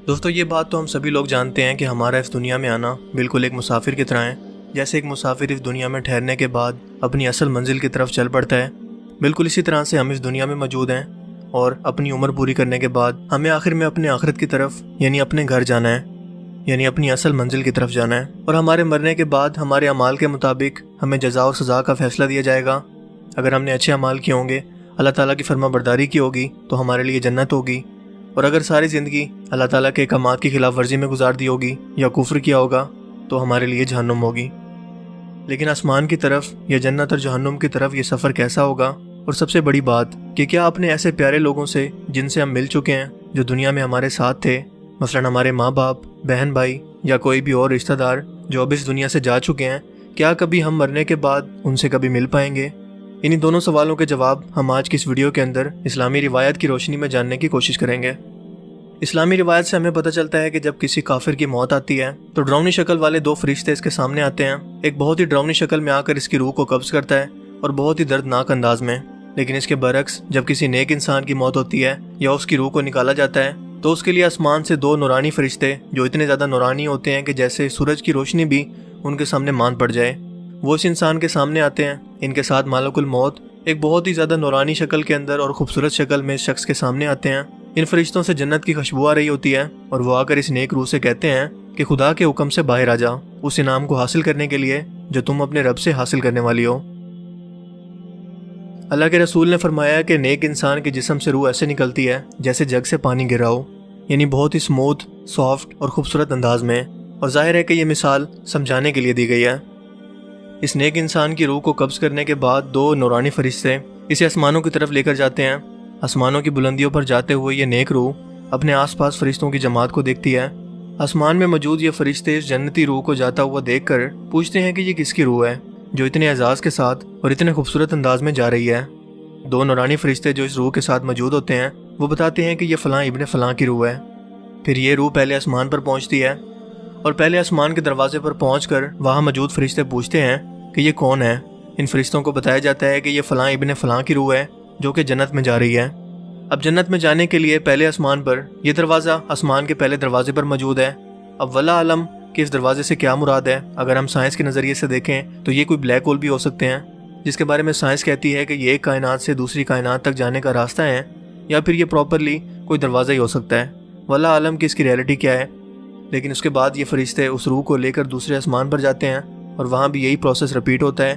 دوستو یہ بات تو ہم سبھی لوگ جانتے ہیں کہ ہمارا اس دنیا میں آنا بالکل ایک مسافر کی طرح ہے۔ جیسے ایک مسافر اس دنیا میں ٹھہرنے کے بعد اپنی اصل منزل کی طرف چل پڑتا ہے، بالکل اسی طرح سے ہم اس دنیا میں موجود ہیں اور اپنی عمر پوری کرنے کے بعد ہمیں آخر میں اپنے آخرت کی طرف یعنی اپنے گھر جانا ہے، یعنی اپنی اصل منزل کی طرف جانا ہے، اور ہمارے مرنے کے بعد ہمارے اعمال کے مطابق ہمیں جزا اور سزا کا فیصلہ دیا جائے گا۔ اگر ہم نے اچھے اعمال کیے ہوں گے، اللہ تعالیٰ کی فرما برداری کی ہوگی تو ہمارے لیے جنت ہوگی، اور اگر ساری زندگی اللہ تعالیٰ کے احکامات کی خلاف ورزی میں گزار دی ہوگی یا کفر کیا ہوگا تو ہمارے لیے جہنم ہوگی۔ لیکن آسمان کی طرف یا جنت اور جہنم کی طرف یہ سفر کیسا ہوگا؟ اور سب سے بڑی بات کہ کیا اپنے ایسے پیارے لوگوں سے جن سے ہم مل چکے ہیں، جو دنیا میں ہمارے ساتھ تھے، مثلاً ہمارے ماں باپ، بہن بھائی یا کوئی بھی اور رشتہ دار جو اب اس دنیا سے جا چکے ہیں، کیا کبھی ہم مرنے کے بعد ان سے کبھی مل پائیں گے؟ انہی دونوں سوالوں کے جواب ہم آج کی اس ویڈیو کے اندر اسلامی روایت کی روشنی میں جاننے کی کوشش کریں گے۔ اسلامی روایت سے ہمیں پتہ چلتا ہے کہ جب کسی کافر کی موت آتی ہے تو ڈراؤنی شکل والے دو فرشتے اس کے سامنے آتے ہیں۔ ایک بہت ہی ڈراؤنی شکل میں آ کر اس کی روح کو قبض کرتا ہے اور بہت ہی دردناک انداز میں، لیکن اس کے برعکس جب کسی نیک انسان کی موت ہوتی ہے یا اس کی روح کو نکالا جاتا ہے تو اس کے لیے آسمان سے دو نورانی فرشتے جو اتنے زیادہ نورانی ہوتے ہیں کہ جیسے سورج کی روشنی بھی ان کے سامنے مان پڑ جائے، وہ اس انسان کے سامنے آتے ہیں۔ ان کے ساتھ ملک الموت ایک بہت ہی زیادہ نورانی شکل کے اندر اور خوبصورت شکل میں اس شخص کے سامنے آتے ہیں۔ ان فرشتوں سے جنت کی خوشبو آ رہی ہوتی ہے اور وہ آ کر اس نیک روح سے کہتے ہیں کہ خدا کے حکم سے باہر آ جا اس انعام کو حاصل کرنے کے لیے جو تم اپنے رب سے حاصل کرنے والی ہو۔ اللہ کے رسول نے فرمایا کہ نیک انسان کے جسم سے روح ایسے نکلتی ہے جیسے جگ سے پانی گرا ہو، یعنی بہت ہی اسموتھ، سافٹ اور خوبصورت انداز میں، اور ظاہر ہے کہ یہ مثال سمجھانے کے لیے دی گئی ہے۔ اس نیک انسان کی روح کو قبض کرنے کے بعد دو نورانی فرشتے اسے آسمانوں کی طرف لے کر جاتے ہیں۔ آسمانوں کی بلندیوں پر جاتے ہوئے یہ نیک روح اپنے آس پاس فرشتوں کی جماعت کو دیکھتی ہے۔ آسمان میں موجود یہ فرشتے اس جنتی روح کو جاتا ہوا دیکھ کر پوچھتے ہیں کہ یہ کس کی روح ہے جو اتنے اعزاز کے ساتھ اور اتنے خوبصورت انداز میں جا رہی ہے۔ دو نورانی فرشتے جو اس روح کے ساتھ موجود ہوتے ہیں وہ بتاتے ہیں کہ یہ فلاں ابن فلاں کی روح ہے۔ پھر یہ روح پہلے آسمان پر پہنچتی ہے اور پہلے آسمان کے دروازے پر پہنچ کر وہاں موجود فرشتے پوچھتے ہیں کہ یہ کون ہے۔ ان فرشتوں کو بتایا جاتا ہے کہ یہ فلاں ابن فلاں کی روح ہے جو کہ جنت میں جا رہی ہے۔ اب جنت میں جانے کے لیے پہلے آسمان پر یہ دروازہ آسمان کے پہلے دروازے پر موجود ہے۔ اب واللہ عالم کہ اس دروازے سے کیا مراد ہے۔ اگر ہم سائنس کے نظریے سے دیکھیں تو یہ کوئی بلیک ہول بھی ہو سکتے ہیں، جس کے بارے میں سائنس کہتی ہے کہ یہ ایک کائنات سے دوسری کائنات تک جانے کا راستہ ہے، یا پھر یہ پراپرلی کوئی دروازہ ہی ہو سکتا ہے۔ واللہ عالم کہ اس کی ریئلٹی کیا ہے۔ لیکن اس کے بعد یہ فرشتے اس روح کو لے کر دوسرے آسمان پر جاتے ہیں اور وہاں بھی یہی پروسیس رپیٹ ہوتا ہے۔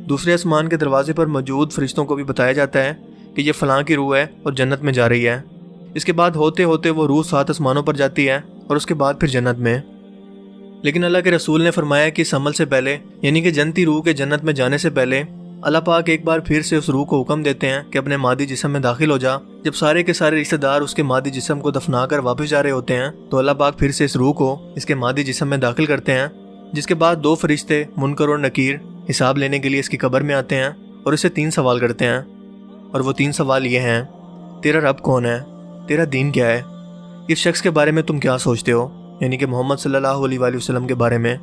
دوسرے آسمان کے دروازے پر موجود فرشتوں کو بھی بتایا جاتا ہے کہ یہ فلاں کی روح ہے اور جنت میں جا رہی ہے۔ اس کے بعد ہوتے ہوتے وہ روح 7 آسمانوں پر جاتی ہے اور اس کے بعد پھر جنت میں۔ لیکن اللہ کے رسول نے فرمایا کہ اس عمل سے پہلے، یعنی کہ جنتی روح کے جنت میں جانے سے پہلے، اللہ پاک ایک بار پھر سے اس روح کو حکم دیتے ہیں کہ اپنے مادی جسم میں داخل ہو جا۔ جب سارے کے سارے رشتہ دار اس کے مادی جسم کو دفنا کر واپس جا رہے ہوتے ہیں تو اللہ پاک پھر سے اس روح کو اس کے مادی جسم میں داخل کرتے ہیں، جس کے بعد دو فرشتے منکر اور نکیر حساب لینے کے لیے اس کی قبر میں آتے ہیں اور اسے 3 سوال کرتے ہیں، اور وہ 3 سوال یہ ہیں: تیرا رب کون ہے؟ تیرا دین کیا ہے؟ اس شخص کے بارے میں تم کیا سوچتے ہو؟ یعنی کہ محمد صلی اللہ علیہ وآلہ وسلم کے بارے میں۔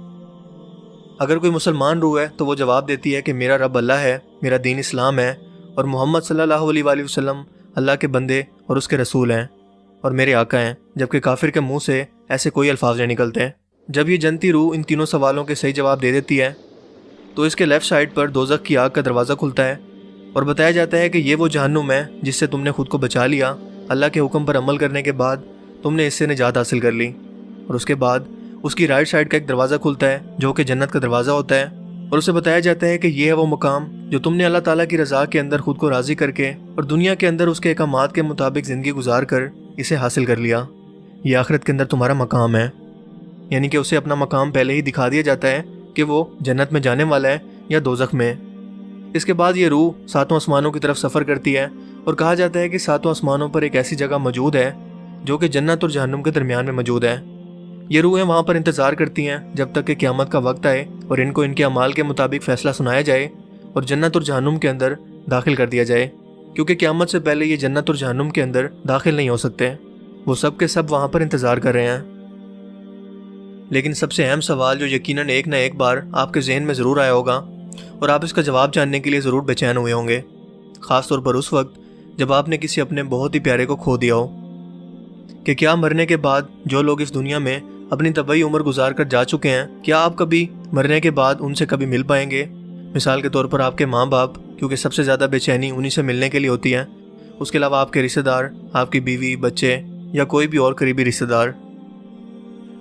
اگر کوئی مسلمان روح ہے تو وہ جواب دیتی ہے کہ میرا رب اللہ ہے، میرا دین اسلام ہے، اور محمد صلی اللہ علیہ وآلہ وسلم اللہ کے بندے اور اس کے رسول ہیں اور میرے آقا ہیں، جبکہ کافر کے منہ سے ایسے کوئی الفاظ نہیں نکلتے۔ جب یہ جنتی روح ان تینوں سوالوں کے صحیح جواب دے دیتی ہے تو اس کے لیفٹ سائڈ پر دوزخ کی آگ کا دروازہ کھلتا ہے اور بتایا جاتا ہے کہ یہ وہ جہنم ہے جس سے تم نے خود کو بچا لیا۔ اللہ کے حکم پر عمل کرنے کے بعد تم نے اس سے نجات حاصل کر لی، اور اس کے بعد اس کی رائٹ سائڈ کا ایک دروازہ کھلتا ہے جو کہ جنت کا دروازہ ہوتا ہے، اور اسے بتایا جاتا ہے کہ یہ ہے وہ مقام جو تم نے اللہ تعالیٰ کی رضا کے اندر خود کو راضی کر کے اور دنیا کے اندر اس کے احکامات کے مطابق زندگی گزار کر اسے حاصل کر لیا۔ یہ آخرت کے اندر تمہارا مقام ہے، یعنی کہ اسے اپنا مقام پہلے ہی دکھا دیا جاتا ہے کہ وہ جنت میں جانے والا ہے یا دوزخ میں۔ اس کے بعد یہ روح 7 آسمانوں کی طرف سفر کرتی ہے، اور کہا جاتا ہے کہ 7 آسمانوں پر ایک ایسی جگہ موجود ہے جو کہ جنت اور جہنم کے درمیان میں موجود ہے۔ یہ روحیں وہاں پر انتظار کرتی ہیں جب تک کہ قیامت کا وقت آئے اور ان کو ان کے اعمال کے مطابق فیصلہ سنایا جائے اور جنت اور جہنم کے اندر داخل کر دیا جائے، کیونکہ قیامت سے پہلے یہ جنت اور جہنم کے اندر داخل نہیں ہو سکتے۔ وہ سب کے سب وہاں پر انتظار کر رہے ہیں۔ لیکن سب سے اہم سوال جو یقیناً ایک نہ ایک بار آپ کے ذہن میں ضرور آیا ہوگا اور آپ اس کا جواب جاننے کے لیے ضرور بے چین ہوئے ہوں گے، خاص طور پر اس وقت جب آپ نے کسی اپنے بہت ہی پیارے کو کھو دیا ہو، کہ کیا مرنے کے بعد جو لوگ اس دنیا میں اپنی طبعی عمر گزار کر جا چکے ہیں، کیا آپ کبھی مرنے کے بعد ان سے کبھی مل پائیں گے؟ مثال کے طور پر آپ کے ماں باپ، کیونکہ سب سے زیادہ بے چینی انہی سے ملنے کے لیے ہوتی ہے۔ اس کے علاوہ آپ کے رشتہ دار، آپ کی بیوی، بچے یا کوئی بھی اور قریبی رشتہ دار۔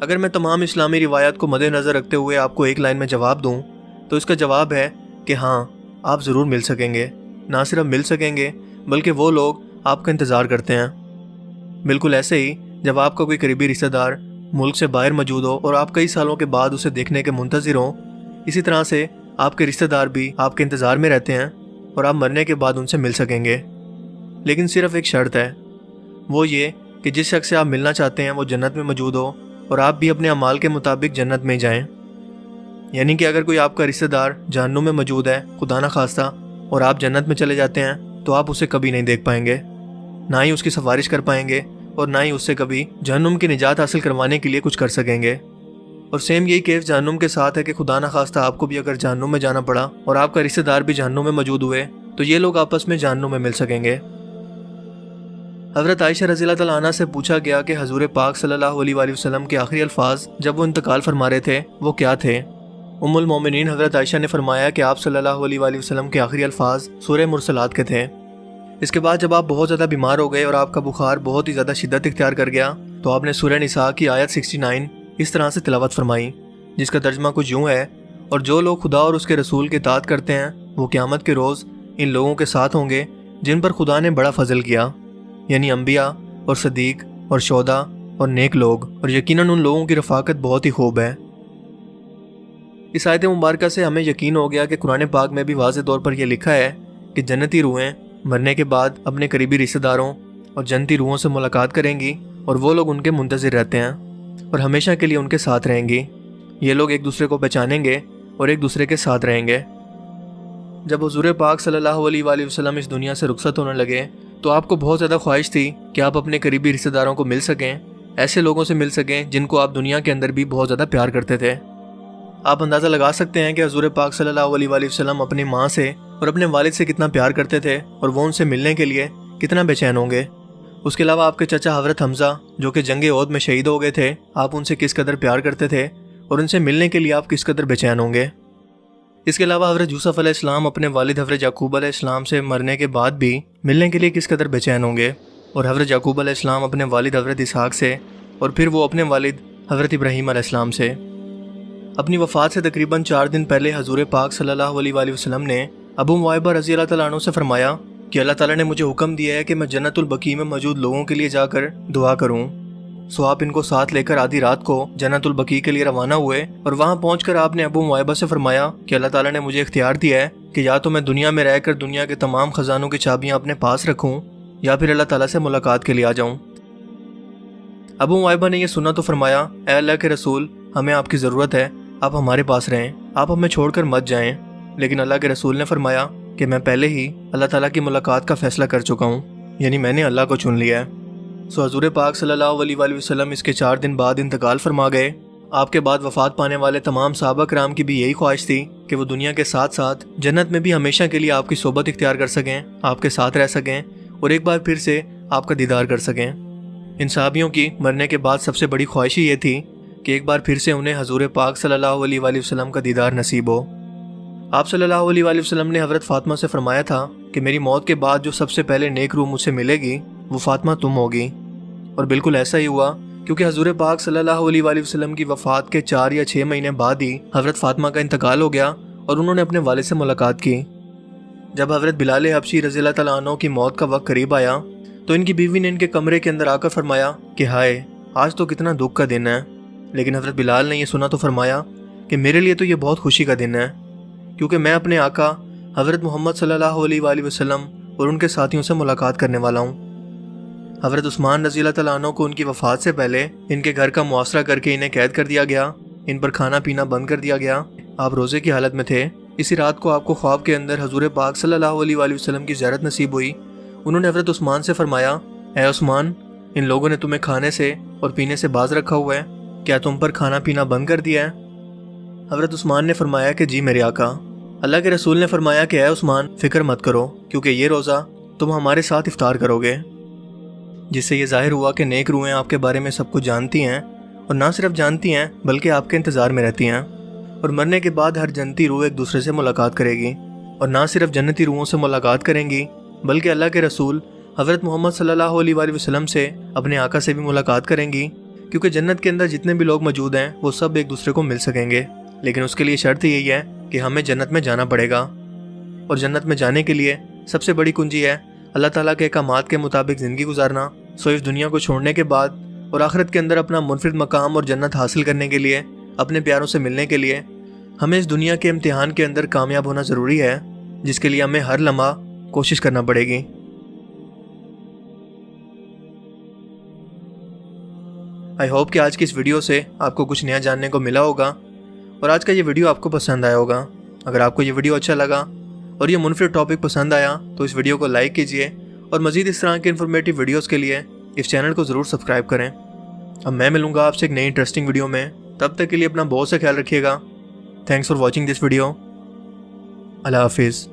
اگر میں تمام اسلامی روایات کو مد نظر رکھتے ہوئے آپ کو ایک لائن میں جواب دوں تو اس کا جواب ہے کہ ہاں، آپ ضرور مل سکیں گے۔ نہ صرف مل سکیں گے بلکہ وہ لوگ آپ کا انتظار کرتے ہیں۔ بالکل ایسے ہی جب آپ کا کوئی قریبی رشتہ دار ملک سے باہر موجود ہو اور آپ کئی سالوں کے بعد اسے دیکھنے کے منتظر ہوں، اسی طرح سے آپ کے رشتہ دار بھی آپ کے انتظار میں رہتے ہیں اور آپ مرنے کے بعد ان سے مل سکیں گے۔ لیکن صرف ایک شرط ہے، وہ یہ کہ جس شخص سے آپ ملنا چاہتے ہیں وہ جنت میں موجود ہو اور آپ بھی اپنے اعمال کے مطابق جنت میں جائیں۔ یعنی کہ اگر کوئی آپ کا رشتہ دار جہنم میں موجود ہے، خدا نہ خواستہ، اور آپ جنت میں چلے جاتے ہیں تو آپ اسے کبھی نہیں دیکھ پائیں گے، نہ ہی اس کی سفارش کر پائیں گے اور نہ ہی اس سے کبھی جہنم کی نجات حاصل کروانے کے لیے کچھ کر سکیں گے۔ اور سیم یہی کیس جہنم کے ساتھ ہے کہ خدا نہ خواستہ آپ کو بھی اگر جہنم میں جانا پڑا اور آپ کا رشتہ دار بھی جہنم میں موجود ہوئے تو یہ لوگ آپس میں جہنم میں مل سکیں گے۔ حضرت عائشہ رضی اللہ تعالیٰ عنہ سے پوچھا گیا کہ حضور پاک صلی اللہ علیہ وآلہ وسلم کے آخری الفاظ جب وہ انتقال فرما رہے تھے وہ کیا تھے؟ ام المومنین حضرت عائشہ نے فرمایا کہ آپ صلی اللہ علیہ وآلہ وسلم کے آخری الفاظ سورہ مرسلات کے تھے۔ اس کے بعد جب آپ بہت زیادہ بیمار ہو گئے اور آپ کا بخار بہت ہی زیادہ شدت اختیار کر گیا تو آپ نے سورہ نساء کی آیت 69 اس طرح سے تلاوت فرمائی، جس کا ترجمہ کچھ یوں ہے: اور جو لوگ خدا اور اس کے رسول کی اطاعت کرتے ہیں وہ قیامت کے روز ان لوگوں کے ساتھ ہوں گے جن پر خدا نے بڑا فضل کیا، یعنی انبیاء اور صدیق اور شہداء اور نیک لوگ، اور یقیناً ان لوگوں کی رفاقت بہت ہی خوب ہے۔ اس آیت مبارکہ سے ہمیں یقین ہو گیا کہ قرآن پاک میں بھی واضح طور پر یہ لکھا ہے کہ جنتی روحیں مرنے کے بعد اپنے قریبی رشتہ داروں اور جنتی روحوں سے ملاقات کریں گی اور وہ لوگ ان کے منتظر رہتے ہیں اور ہمیشہ کے لیے ان کے ساتھ رہیں گی۔ یہ لوگ ایک دوسرے کو پہچانیں گے اور ایک دوسرے کے ساتھ رہیں گے۔ جب حضور پاک صلی اللہ علیہ وآلہ وسلم اس دنیا سے رخصت ہونے لگے تو آپ کو بہت زیادہ خواہش تھی کہ آپ اپنے قریبی رشتہ داروں کو مل سکیں، ایسے لوگوں سے مل سکیں جن کو آپ دنیا کے اندر بھی بہت زیادہ پیار کرتے تھے۔ آپ اندازہ لگا سکتے ہیں کہ حضور پاک صلی اللہ علیہ وآلہ وسلم اپنی ماں سے اور اپنے والد سے کتنا پیار کرتے تھے اور وہ ان سے ملنے کے لیے کتنا بے چین ہوں گے۔ اس کے علاوہ آپ کے چچا حضرت حمزہ جو کہ جنگ احد میں شہید ہو گئے تھے، آپ ان سے کس قدر پیار کرتے تھے اور ان سے ملنے کے لیے آپ کس قدر بے چین ہوں گے۔ اس کے علاوہ حضرت یوسف علیہ السلام اپنے والد حضرت یعقوب علیہ السلام سے مرنے کے بعد بھی ملنے کے لیے کس قدر بے چین ہوں گے، اور حضرت یعقوب علیہ السلام اپنے والد حضرت اسحاق سے اور پھر وہ اپنے والد حضرت ابراہیم علیہ السلام سے۔ اپنی وفات سے تقریباً 4 دن پہلے حضور پاک صلی اللہ علیہ وآلہ وسلم نے ابو معیبہ رضی اللہ تعالیٰ عنہ سے فرمایا کہ اللہ تعالیٰ نے مجھے حکم دیا ہے کہ میں جنت البقیع میں موجود لوگوں کے لیے جا کر دعا کروں۔ سو آپ ان کو ساتھ لے کر آدھی رات کو جنت البقیع کے لیے روانہ ہوئے اور وہاں پہنچ کر آپ نے ابو معیبہ سے فرمایا کہ اللہ تعالیٰ نے مجھے اختیار دیا ہے کہ یا تو میں دنیا میں رہ کر دنیا کے تمام خزانوں کی چابیاں اپنے پاس رکھوں یا پھر اللہ تعالیٰ سے ملاقات کے لیے آ جاؤں۔ ابو معیبہ نے یہ سنا تو فرمایا، اے اللہ کے رسول، ہمیں آپ کی ضرورت ہے، آپ ہمارے پاس رہیں، آپ ہمیں چھوڑ کر مت جائیں۔ لیکن اللہ کے رسول نے فرمایا کہ میں پہلے ہی اللہ تعالیٰ کی ملاقات کا فیصلہ کر چکا ہوں، یعنی میں نے اللہ کو چن لیا ہے۔ سو حضور پاک صلی اللہ علیہ وآلہ وسلم اس کے 4 دن بعد انتقال فرما گئے۔ آپ کے بعد وفات پانے والے تمام صحابہ کرام کی بھی یہی خواہش تھی کہ وہ دنیا کے ساتھ ساتھ جنت میں بھی ہمیشہ کے لیے آپ کی صحبت اختیار کر سکیں، آپ کے ساتھ رہ سکیں اور ایک بار پھر سے آپ کا دیدار کر سکیں۔ ان صحابیوں کی مرنے کے بعد سب سے بڑی خواہش یہ تھی کہ ایک بار پھر سے انہیں حضور پاک صلی اللہ علیہ وآلہ وسلم کا دیدار نصیب ہو۔ آپ صلی اللہ علیہ وآلہ وسلم نے حضرت فاطمہ سے فرمایا تھا کہ میری موت کے بعد جو سب سے پہلے نیک روح مجھ سے ملے گی وہ فاطمہ تم ہوگی، اور بالکل ایسا ہی ہوا، کیونکہ حضور پاک صلی اللہ علیہ وآلہ وسلم کی وفات کے 4 یا 6 مہینے بعد ہی حضرت فاطمہ کا انتقال ہو گیا اور انہوں نے اپنے والد سے ملاقات کی۔ جب حضرت بلال حبشی رضی اللہ تعالیٰ عنہ کی موت کا وقت قریب آیا تو ان کی بیوی نے ان کے کمرے کے اندر آ کر فرمایا کہ ہائے، آج تو کتنا دکھ کا دن ہے۔ لیکن حضرت بلال نے یہ سنا تو فرمایا کہ میرے لیے تو یہ بہت خوشی کا دن ہے، کیونکہ میں اپنے آقا حضرت محمد صلی اللہ علیہ وآلہ وسلم اور ان کے ساتھیوں سے ملاقات کرنے والا ہوں۔ حضرت عثمان رضی اللہ تعالیٰ عنہ کو ان کی وفات سے پہلے ان کے گھر کا محاصرہ کر کے انہیں قید کر دیا گیا، ان پر کھانا پینا بند کر دیا گیا۔ آپ روزے کی حالت میں تھے۔ اسی رات کو آپ کو خواب کے اندر حضور پاک صلی اللہ علیہ وآلہ وسلم کی زیارت نصیب ہوئی۔ انہوں نے حضرت عثمان سے فرمایا، اے عثمان، ان لوگوں نے تمہیں کھانے سے اور پینے سے باز رکھا ہوا ہے، کیا تم پر کھانا پینا بند کر دیا ہے؟ حضرت عثمان نے فرمایا کہ جی میرے آقا۔ اللہ کے رسول نے فرمایا کہ اے عثمان، فکر مت کرو، کیونکہ یہ روزہ تم ہمارے ساتھ افطار کرو گے۔ جس سے یہ ظاہر ہوا کہ نیک روحیں آپ کے بارے میں سب کچھ جانتی ہیں، اور نہ صرف جانتی ہیں بلکہ آپ کے انتظار میں رہتی ہیں، اور مرنے کے بعد ہر جنتی روح ایک دوسرے سے ملاقات کرے گی، اور نہ صرف جنتی روحوں سے ملاقات کریں گی بلکہ اللہ کے رسول حضرت محمد صلی اللہ علیہ وآلہ وسلم سے، اپنے آقا سے بھی ملاقات کریں گی، کیونکہ جنت کے اندر جتنے بھی لوگ موجود ہیں وہ سب ایک دوسرے کو مل سکیں گے، لیکن اس کے لیے شرط یہی ہے کہ ہمیں جنت میں جانا پڑے گا، اور جنت میں جانے کے لیے سب سے بڑی کنجی ہے اللہ تعالیٰ کے احکامات کے مطابق زندگی گزارنا۔ سو اس دنیا کو چھوڑنے کے بعد اور آخرت کے اندر اپنا منفرد مقام اور جنت حاصل کرنے کے لیے، اپنے پیاروں سے ملنے کے لیے، ہمیں اس دنیا کے امتحان کے اندر کامیاب ہونا ضروری ہے، جس کے لیے ہمیں ہر لمحہ کوشش کرنا پڑے گی۔ آئی ہوپ کہ آج کی اس ویڈیو سے آپ کو کچھ نیا جاننے کو ملا ہوگا، اور آج کا یہ ویڈیو آپ کو پسند آیا ہوگا۔ اگر آپ کو یہ ویڈیو اچھا لگا اور یہ منفرد ٹاپک پسند آیا تو اس ویڈیو کو لائک کیجئے، اور مزید اس طرح کے انفارمیٹیو ویڈیوز کے لیے اس چینل کو ضرور سبسکرائب کریں۔ اب میں ملوں گا آپ سے ایک نئی انٹرسٹنگ ویڈیو میں، تب تک کے لیے اپنا بہت سا خیال رکھیے گا۔ Thanks for watching this video. Allah حافظ۔